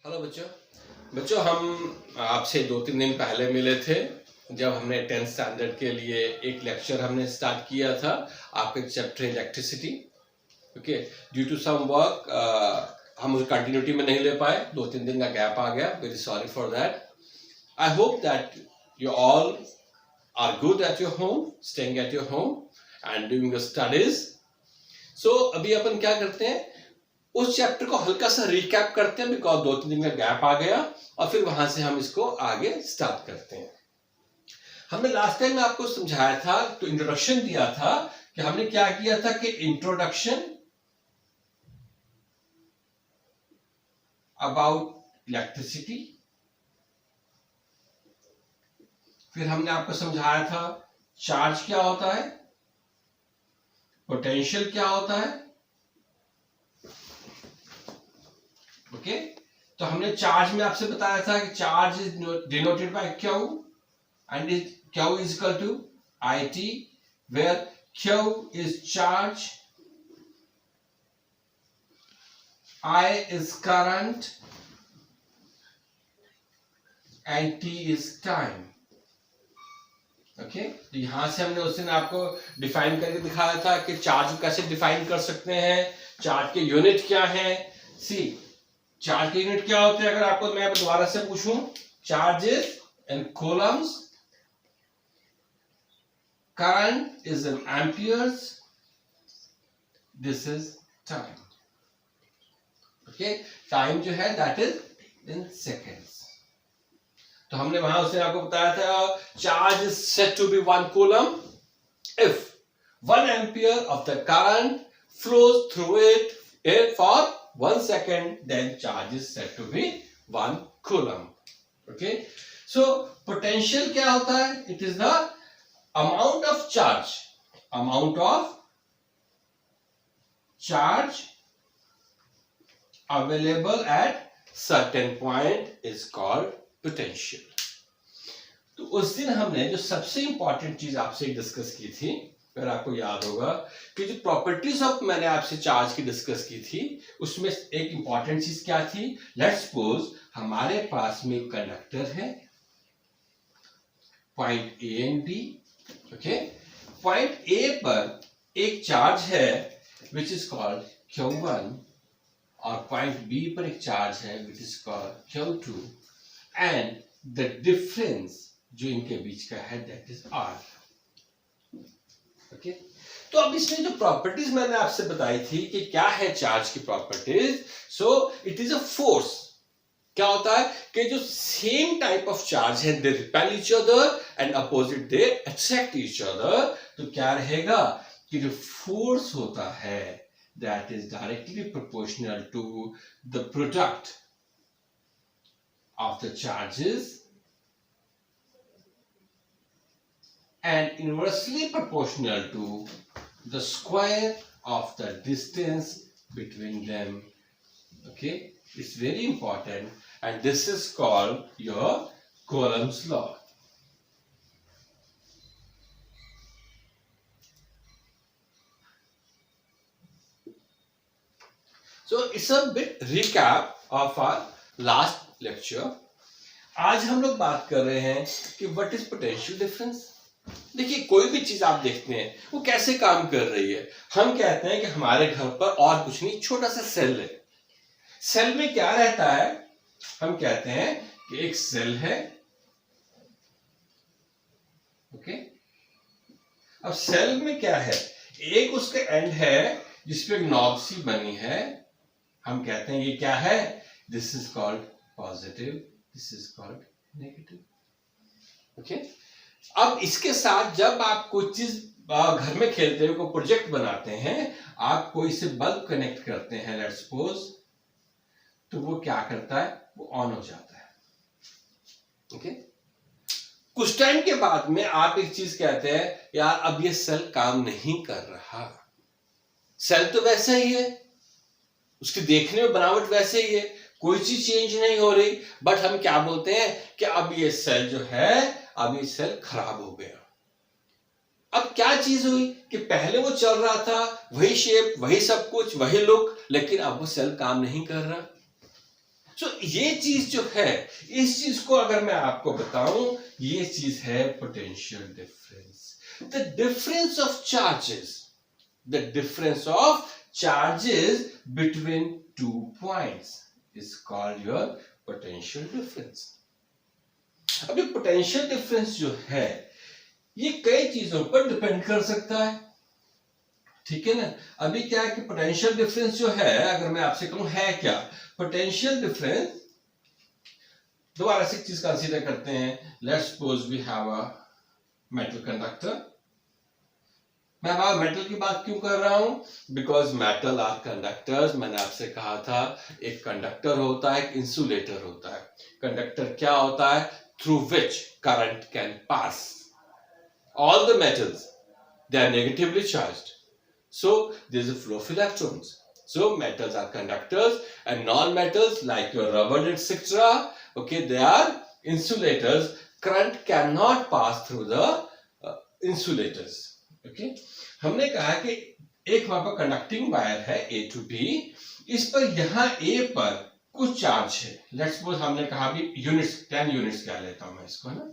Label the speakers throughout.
Speaker 1: Hello बच्चों। बच्चों हम आपसे 2-3 दिन पहले मिले थे जब हमने 10th स्टैंडर्ड के लिए एक लेक्चर हमने स्टार्ट किया था आपके chapter electricity. Okay, due to some work हम उस कंटिन्यूटी में नहीं ले पाए, 2-3 दिन का गैप आ गया। Very sorry for that. I hope that you all are good at your home, staying at your home and doing your studies. So अभी अपन क्या करते हैं, उस चैप्टर को हल्का सा रिकैप करते हैं बिकॉज 2-3 दिन का गैप आ गया और फिर वहां से हम इसको आगे स्टार्ट करते हैं। हमने लास्ट टाइम आपको समझाया था, तो इंट्रोडक्शन दिया था कि हमने क्या किया था कि इंट्रोडक्शन अबाउट इलेक्ट्रिसिटी, फिर हमने आपको समझाया था चार्ज क्या होता है, पोटेंशियल क्या होता है। ओके, तो हमने चार्ज में आपसे बताया था कि charge is denoted by Q and Q is equal to I T, where Q is charge, I is current and T is time. Okay, तो यहां से हमने उस दिन आपको डिफाइन करके दिखाया था कि चार्ज कैसे डिफाइन कर सकते हैं, चार्ज के यूनिट क्या है। सी, चार्ज के यूनिट क्या होते हैं, अगर आपको मैं दोबारा से पूछूं, charges in Coulomb's, current is in amperes, this is time. Okay, time जो है दैट इज इन सेकेंड्स। तो हमने वहां उसने आपको बताया था charge is said to be 1 coulomb if 1 ampere of the current flows through it for 1 second, then charge is said to be 1 coulomb. Okay, so potential क्या होता है? It is the amount of charge available at certain point is called potential. तो उस दिन हमने जो सबसे important चीज आपसे डिस्कस की थी, अगर आपको याद होगा कि जो प्रॉपर्टीज ऑफ मैंने आपसे चार्ज की डिस्कस की थी, उसमें एक इंपॉर्टेंट चीज क्या थी। लेट्स सपोज हमारे पास में कंडक्टर है, point A and B. Okay, point A पर एक चार्ज है विच इज कॉल्ड Q1 और पॉइंट बी पर एक चार्ज है विच is called Q2 and the difference जो इनके बीच का है दैट इज R। ओके, तो अब इसमें जो प्रॉपर्टीज मैंने आपसे बताई थी कि क्या है चार्ज की properties. So it is a force. क्या होता है कि जो सेम टाइप ऑफ चार्ज है they repel each other and opposite they attract each other. तो क्या रहेगा कि जो फोर्स होता है that is directly proportional to the product of the charges and inversely proportional to the square of the distance between them. Okay, it's very important and this is called your Coulomb's law. So it's a bit recap of our last lecture. आज हम लोग बात कर रहे हैं कि what is potential difference. देखिए, कोई भी चीज आप देखते हैं वो कैसे काम कर रही है। हम कहते हैं कि हमारे घर पर और कुछ नहीं, छोटा सा सेल है। सेल में क्या रहता है, हम कहते हैं कि एक सेल है। ओके, अब सेल में क्या है, एक उसके एंड है जिसपे एक नॉब सी बनी है। हम कहते हैं ये क्या है, this is called positive, this is called negative. Okay, अब इसके साथ जब आप कोई चीज घर में खेलते हो, कोई प्रोजेक्ट बनाते हैं, आप कोई से बल्ब कनेक्ट करते हैं लेट्स सपोज, तो वो क्या करता है, वो ऑन हो जाता है। ओके, कुछ टाइम के बाद में आप एक चीज कहते हैं यार अब ये सेल काम नहीं कर रहा। सेल तो वैसा ही है, उसकी देखने में बनावट वैसे ही है, कोई चीज चेंज नहीं हो रही, बट हम क्या बोलते हैं कि अब ये सेल जो है, अब ये सेल खराब हो गया। अब क्या चीज हुई कि पहले वो चल रहा था, वही शेप, वही सब कुछ, वही लुक, लेकिन अब वो सेल काम नहीं कर रहा। ये चीज जो है, इस चीज को अगर मैं आपको बताऊं, ये चीज है potential difference. The difference of charges, the difference of charges between two points is called your potential difference. अब ये पोटेंशियल डिफरेंस जो है, ये कई चीजों पर डिपेंड कर सकता है, ठीक है ना। अभी क्या है कि पोटेंशियल डिफरेंस जो है, अगर मैं आपसे कहूं है क्या पोटेंशियल डिफरेंस, दोबारा से एक चीज कंसीडर करते हैं। Let's suppose we have a metal conductor. मैं मेटल की बात क्यों कर रहा हूं? Because metal are conductors. मैंने आपसे कहा था एक कंडक्टर होता है, एक इंसुलेटर होता है। कंडक्टर क्या होता है? Through which current can pass. All the metals, they are negatively charged, so there is a flow of electrons. So metals are conductors, and non-metals like your rubber etc., okay, they are insulators. Current cannot pass through the insulators. Okay, हमने कहा कि एक वहां पर conducting wire है A to B, इस पर यहां A पर कुछ चार्ज है। लेट्स सपोज हमने कहा भी यूनिट्स, 10 यूनिट्स क्या लेता हूं मैं इसको ना,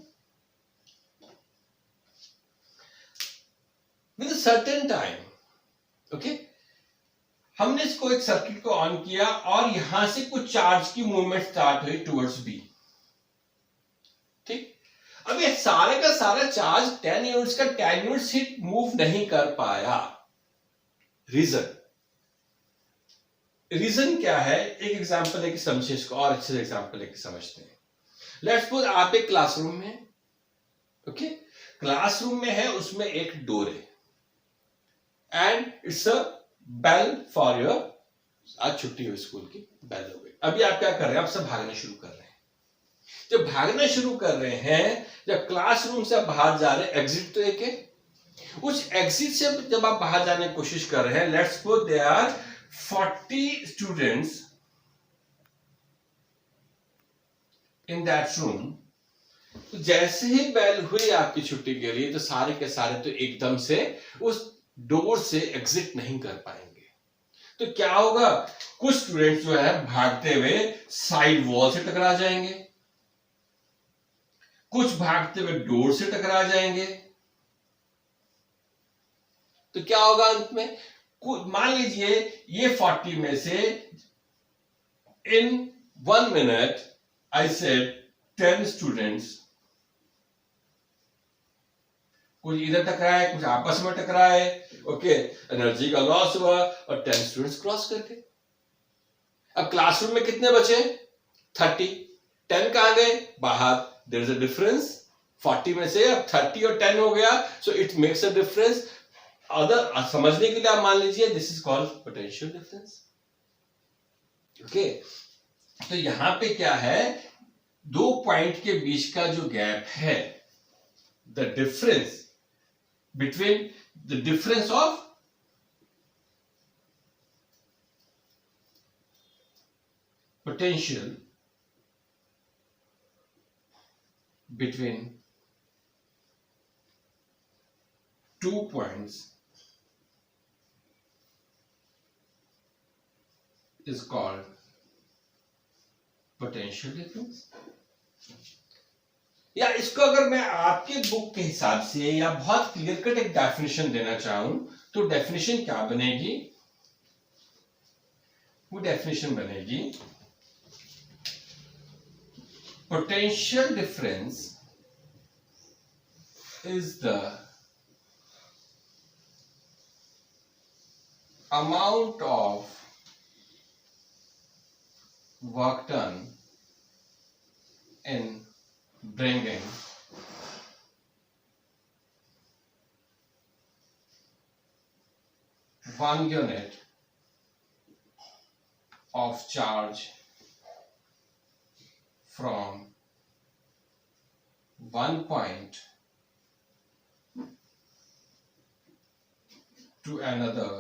Speaker 1: विद सर्टेन टाइम। ओके, हमने इसको एक सर्किट को ऑन किया और यहां से कुछ चार्ज की मूवमेंट स्टार्ट हुई टुवर्ड्स बी। ठीक, अब ये सारे का सारा चार्ज 10 यूनिट्स का 10 यूनिट्स ही मूव नहीं कर पाया। रीजन क्या है? एक एग्जांपल लेके समझिए इसको, और अच्छे से एग्जांपल लेके समझते हैं। लेट्स सपोज आप एक क्लासरूम में, ओके, क्लासरूम में है, उसमें एक डोर है and it's a bell for your, आज छुट्टी हुई स्कूल की, बेल हो गई। अभी आप क्या कर रहे हैं? आप सब भागना शुरू कर रहे हैं। जब भागना शुरू कर रहे हैं, जब क्लासरूम से आप बाहर जा रहे हैं, एग्जिट तो एक है, उस एग्जिट से जब आप बाहर जाने की कोशिश कर रहे हैं, let's suppose they are 40 students in that room. तो जैसे ही बेल हुई आपकी छुट्टी के लिए, तो सारे के सारे तो एकदम से उस डोर से एग्जिट नहीं कर पाएंगे। तो क्या होगा? कुछ स्टूडेंट्स जो है भागते हुए साइड वॉल से टकरा जाएंगे, कुछ भागते हुए डोर से टकरा जाएंगे। तो क्या होगा अंत में? मान लीजिए ये 40 में से इन 1 मिनट आई सेड 10 स्टूडेंट्स, कुछ इधर टकराए, कुछ आपस में टकराए, ओके, एनर्जी का लॉस हुआ और 10 स्टूडेंट्स क्रॉस करके। अब क्लासरूम में कितने बचे? 30। 10 कहां गए? बाहर। There is a difference. 40 में से अब 30 और 10 हो गया, so it makes a difference. Other समझने के लिए आप मान लीजिए this is called potential difference. Okay, तो यहां पे क्या है? दो पॉइंट के बीच का जो गैप है, the difference between the difference of potential between two points is called potential difference. या इसको अगर मैं आपके बुक के हिसाब से या बहुत क्लियर कट एक डेफिनेशन देना चाहूं, तो डेफिनेशन क्या बनेगी? वो डेफिनेशन बनेगी potential difference is the amount of work done in bringing one unit of charge from one point to another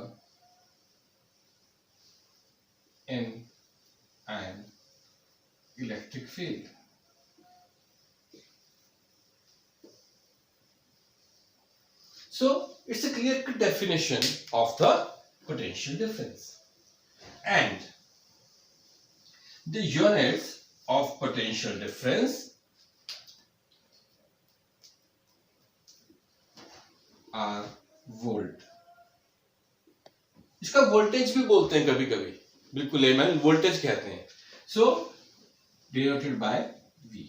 Speaker 1: in an electric field. So it's a clear definition of the potential difference. And The units of potential difference are volt. इसका voltage भी बोलते हैं कभी कभी, बिल्कुल lemon voltage कहते हैं. So denoted by V.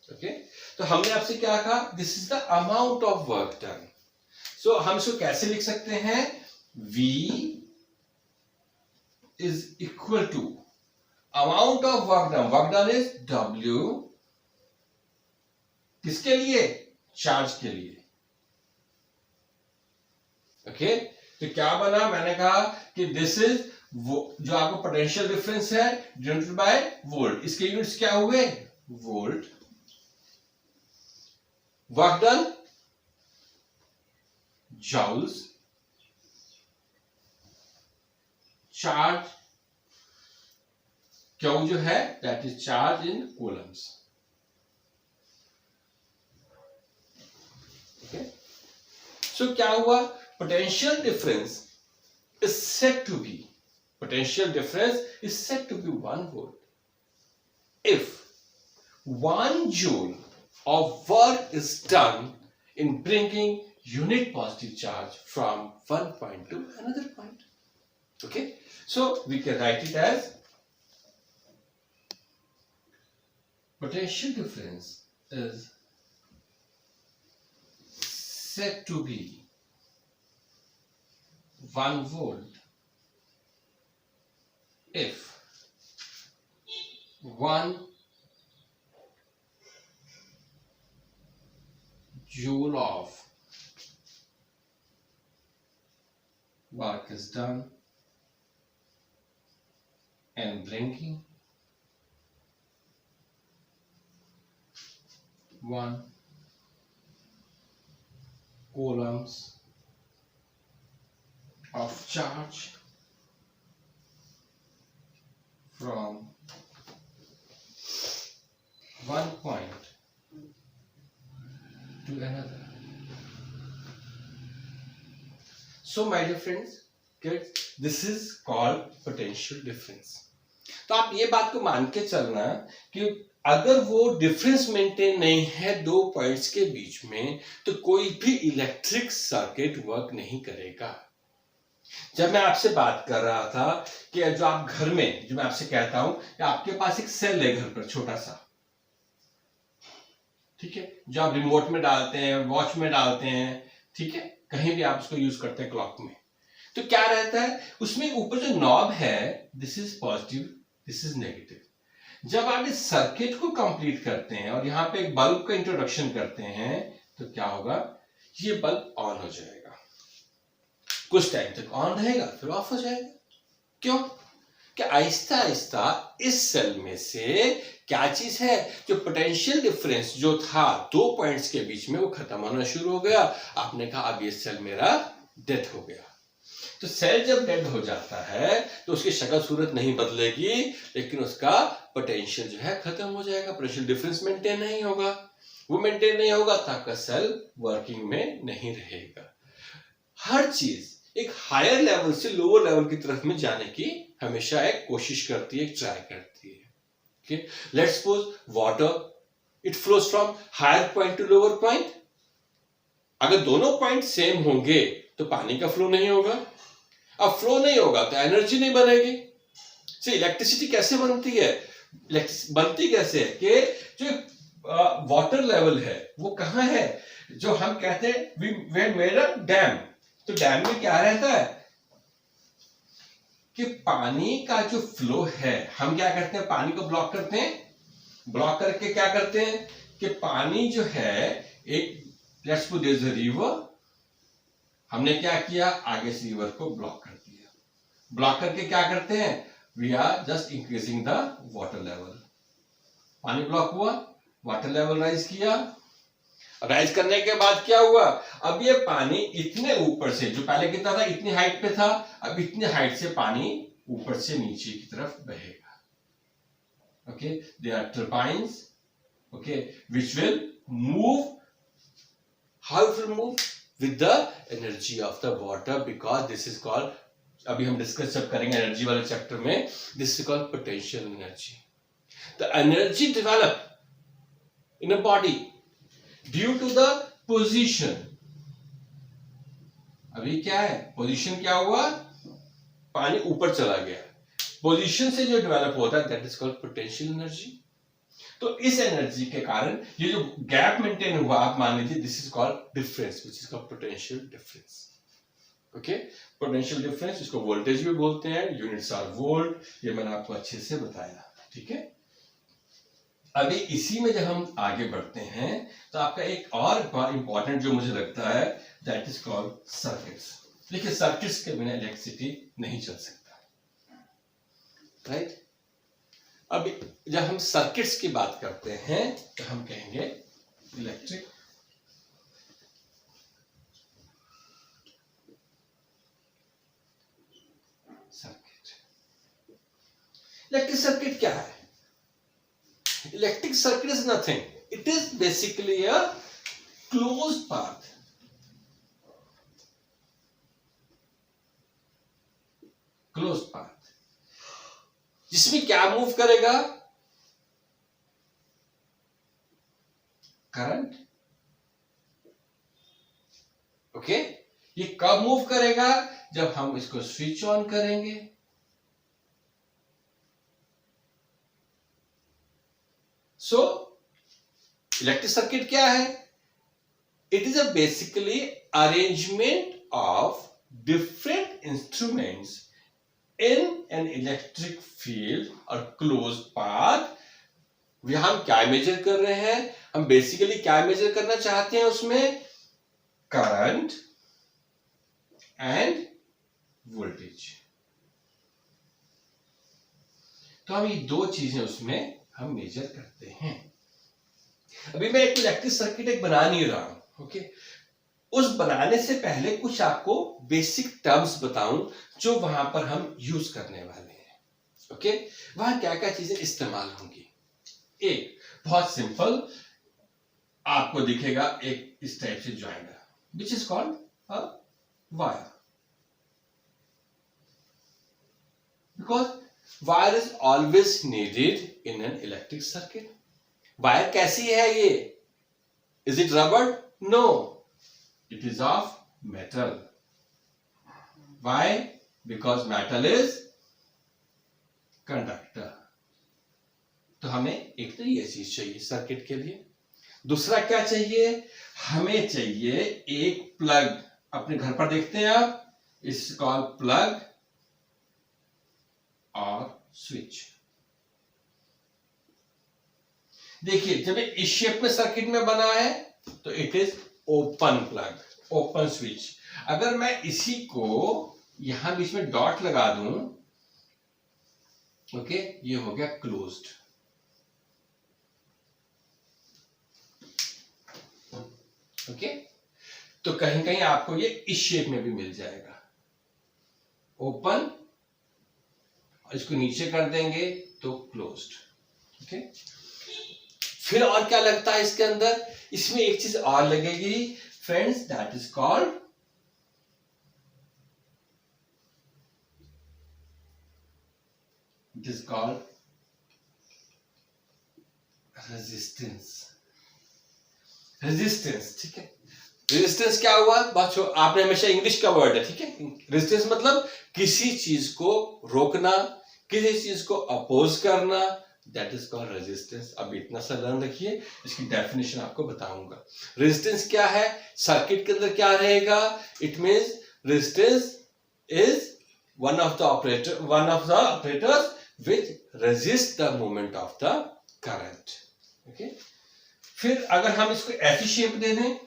Speaker 1: Okay, तो हमने आपसे क्या कहा, this is the amount of work done. So हम इसको कैसे लिख सकते हैं, V is equal to amount of work done. Work done is W. किसके लिए, चार्ज के लिए. ओके, तो क्या बना, मैंने कहा कि दिस इज जो आपको पोटेंशियल डिफरेंस है डिनोटेड बाय वोल्ट. इसके यूनिट्स क्या हुए, volt. Work done joules. Charge Q जो है that is charge in coulombs. Okay, so क्या हुआ, potential difference is said to be 1 volt if 1 joule of work is done in bringing unit positive charge from one point to another point. Okay, so we can write it as potential difference is said to be 1 volt if 1 joule of work is done and bringing 1 coulombs of charge from one point to another. So my dear friends, kids, this is called potential difference. तो आप ये बात को मान के चलना कि अगर वो डिफरेंस मेंटेन नहीं है दो पॉइंट्स के बीच में, तो कोई भी इलेक्ट्रिक सर्किट वर्क नहीं करेगा. जब मैं आपसे बात कर रहा था कि जो आप घर में, जो मैं आपसे कहता हूं कि आपके पास एक सेल है घर पर छोटा सा, ठीक है, जो आप रिमोट में डालते हैं, वॉच में डालते हैं, ठीक है, कहीं भी आप उसको यूज करते हैं, क्लॉक में, तो क्या रहता है उसमें ऊपर जो नॉब है, this is positive, this is negative. जब आप इस सर्किट को कंप्लीट करते हैं और यहां पे एक बल्ब का इंट्रोडक्शन करते हैं, तो क्या होगा, ये बल्ब ऑन हो जाएगा. कुछ टाइम तक ऑन रहेगा, फिर ऑफ हो जाएगा. क्यों, कि आहिस्ता आहिस्ता इस सेल में से क्या चीज है, जो पोटेंशियल डिफरेंस जो था दो पॉइंट्स के बीच में, वो खत्म होना शुरू हो गया. आपने कहा अब ये सेल मेरा डेड हो गया. तो सेल जब डेड हो जाता है तो उसकी शक्ल सूरत नहीं बदलेगी, लेकिन उसका पोटेंशियल जो है खत्म हो जाएगा. पोटेंशियल डिफरेंस मेंटेन नहीं होगा. वो मेंटेन नहीं होगा तो आपका सेल वर्किंग में नहीं रहेगा. हर चीज एक हायर लेवल से लोअर लेवल की तरफ में जाने की हमेशा एक कोशिश करती है, एक ट्राई करती है. Okay? Let's suppose water, it flows from higher point to lower point. अगर दोनों पॉइंट सेम होंगे तो पानी का फ्लो नहीं होगा. अब फ्लो नहीं होगा तो एनर्जी नहीं बनेगी. इलेक्ट्रिसिटी कैसे बनती है, बनती कैसे है कि जो वाटर लेवल है वो कहाँ है, जो हम कहते हैं वी मेड अ डैम. तो डैम में क्या रहता है कि पानी का जो फ्लो है, हम क्या करते हैं, पानी को ब्लॉक करते हैं. ब्लॉक करके क्या करते हैं कि पानी जो है एक, let's suppose there is a river, हमने क्या किया, आगे से रिवर को ब्लॉक कर दिया. ब्लॉक करके क्या करते हैं, we are just increasing the water level. पानी ब्लॉक हुआ, वाटर लेवल राइज किया. राइज करने के बाद क्या हुआ, अब ये पानी इतने ऊपर से, जो पहले कितना था, इतनी हाइट पे था, अब इतनी हाइट से पानी ऊपर से नीचे की तरफ बहेगा. Okay, they are turbines, okay, which will move. How it will move, with the energy of the water, because this is called अभी हम डिस्कस जब करेंगे एनर्जी वाले चैप्टर में, this is called potential energy. The energy develop in a body due to the position. अभी क्या है, position क्या हुआ, पानी ऊपर चला गया, पोजीशन से जो डेवलप होता है that is called potential energy. तो इस एनर्जी के कारण ये जो गैप मेंटेन हुआ, आप मान लीजिए this is called difference, which is called potential difference. Okay, potential difference, इसको वोल्टेज भी बोलते हैं, यूनिट्स आर वोल्ट, ये मैंने आपको अच्छे से बताया. ठीक है, अभी इसी में जब हम आगे बढ़ते हैं तो आपका एक और इंपॉर्टेंट जो मुझे लगता है दैट इज कॉल्ड सर्किट्स. देखिए, सर्किट्स के बिना इलेक्ट्रिसिटी नहीं चल सकता, राइट. अब जब हम सर्किट्स की बात करते हैं तो हम कहेंगे इलेक्ट्रिक सर्किट. इलेक्ट्रिक सर्किट क्या है? Electric circuit is nothing, it is basically a closed path. Closed path जिसमें क्या मूव करेगा? करंट. ओके, ये कब मूव करेगा? जब हम इसको स्विच ऑन करेंगे. सो इलेक्ट्रिक सर्किट क्या है? It is a basically arrangement of different instruments in an electric field or closed path. हम क्या मेजर कर रहे हैं? हम बेसिकली क्या मेजर करना चाहते हैं उसमें? Current end voltage. तो हम ये दो चीजें उसमें हम मेजर करते हैं. अभी मैं एक इलेक्ट्रिक सर्किट एक बना नहीं रहा हूं. ओके, उस बनाने से पहले कुछ आपको बेसिक टर्म्स बताऊं जो वहां पर हम यूज करने वाले हैं. ओके, वहां क्या क्या चीजें इस्तेमाल होंगी. एक बहुत सिंपल आपको दिखेगा, एक इस टाइप से jointer which is called a wire. Because wire is always needed in an electric circuit. Wire कैसी है ये? Is it rubber? No, it is of metal. Why? Because metal is conductor. तो हमें एक तो ये चीज चाहिए सर्किट के लिए. दूसरा क्या चाहिए? हमें चाहिए एक प्लग. अपने घर पर देखते हैं आप, इस कॉल्ड प्लग और स्विच. देखिए, जब इस शेप में सर्किट में बना है तो it is open plug, open switch. अगर मैं इसी को यहां बीच में डॉट लगा दूं, ओके, ये हो गया क्लोज्ड. ओके, तो कहीं कहीं आपको ये इस शेप में भी मिल जाएगा, ओपन, इसको नीचे कर देंगे तो क्लोज्ड. ओके, फिर और क्या लगता है इसके अंदर? इसमें एक चीज और लगेगी friends, that is called resistance. Resistance, ठीक है. रेजिस्टेंस क्या हुआ? आपने हमेशा इंग्लिश का वर्ड है, ठीक है. रेजिस्टेंस मतलब किसी चीज को रोकना, किसी चीज को अपोज करना, दैट इज कॉल्ड रेजिस्टेंस. अब इतना सा लर्न रखिए, इसकी डेफिनेशन आपको बताऊंगा. रेजिस्टेंस क्या है? सर्किट के अंदर क्या रहेगा? It means resistance is one of the operators which resist the movement of the current. Okay? फिर अगर हम इसको ऐसी शेप दे दें,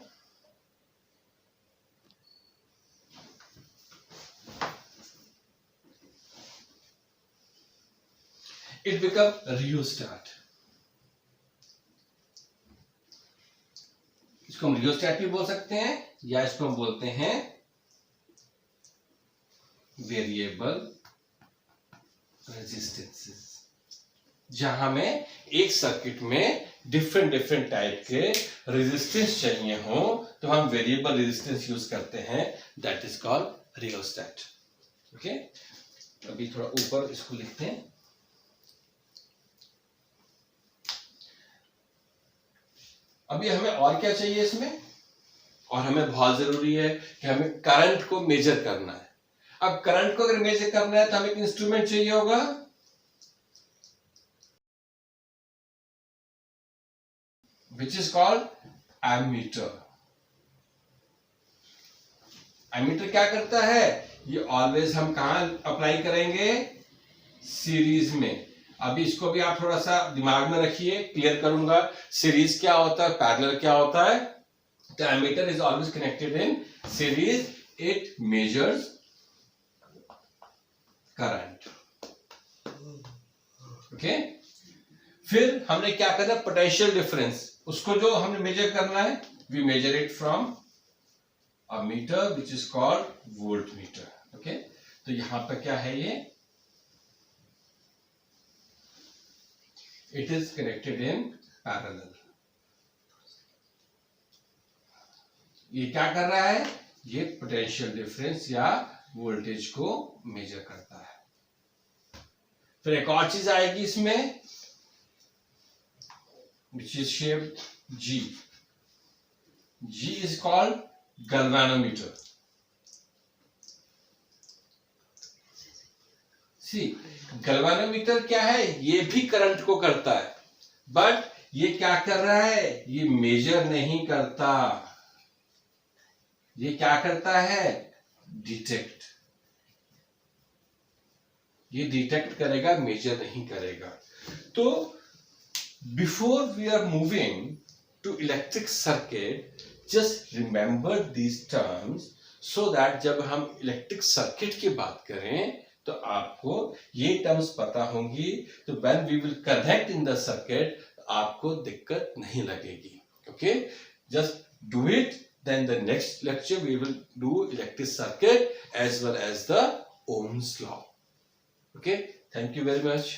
Speaker 1: it become rheostat. इसको हम rheostat भी बोल सकते हैं या इसको हम बोलते हैं वेरिएबल रेजिस्टेंसेस. जहां में एक सर्किट में डिफरेंट टाइप के रेजिस्टेंस चाहिए हो तो हम वेरिएबल रेजिस्टेंस यूज करते हैं, that is called rheostat. Okay, अभी थोड़ा ऊपर इसको लिखते हैं। अभी हमें और क्या चाहिए इसमें, और हमें बहुत जरूरी है कि हमें करंट को मेजर करना है। अब करंट को अगर मेजर करना है तो हमें एक इंस्ट्रूमेंट चाहिए होगा, which is called ammeter. Ammeter क्या करता है, ये ऑलवेज हम कहां अप्लाई करेंगे, सीरीज में। अभी इसको भी आप थोड़ा सा दिमाग में रखिए, क्लियर करूंगा सीरीज क्या होता है, पैरेलल क्या होता है। The ammeter is always connected in series. It measures current. Okay? फिर हमने क्या करना, पोटेंशियल डिफरेंस, उसको जो हमने मेजर करना है, we measure it from a meter which is called voltmeter. Okay? तो यहां पर क्या है ये, it is connected in parallel. ये क्या कर रहा है, ये पोटेंशियल डिफरेंस या वोल्टेज को मेजर करता है। फिर एक और चीज आएगी इसमें, which is shape G. G is called galvanometer. See, galvanometer क्या है, ये भी करंट को करता है, बट ये क्या कर रहा है, ये मेजर नहीं करता। ये क्या करता है, डिटेक्ट। ये डिटेक्ट करेगा, मेजर नहीं करेगा। तो before we are moving to electric circuit, just remember these terms, so that जब हम इलेक्ट्रिक सर्किट की बात करें तो आपको ये टर्म्स पता होंगी, तो when we will connect in the circuit आपको दिक्कत नहीं लगेगी। Okay, just do it. Then the next lecture we will do electric circuit as well as the Ohm's law. Okay, thank you very much.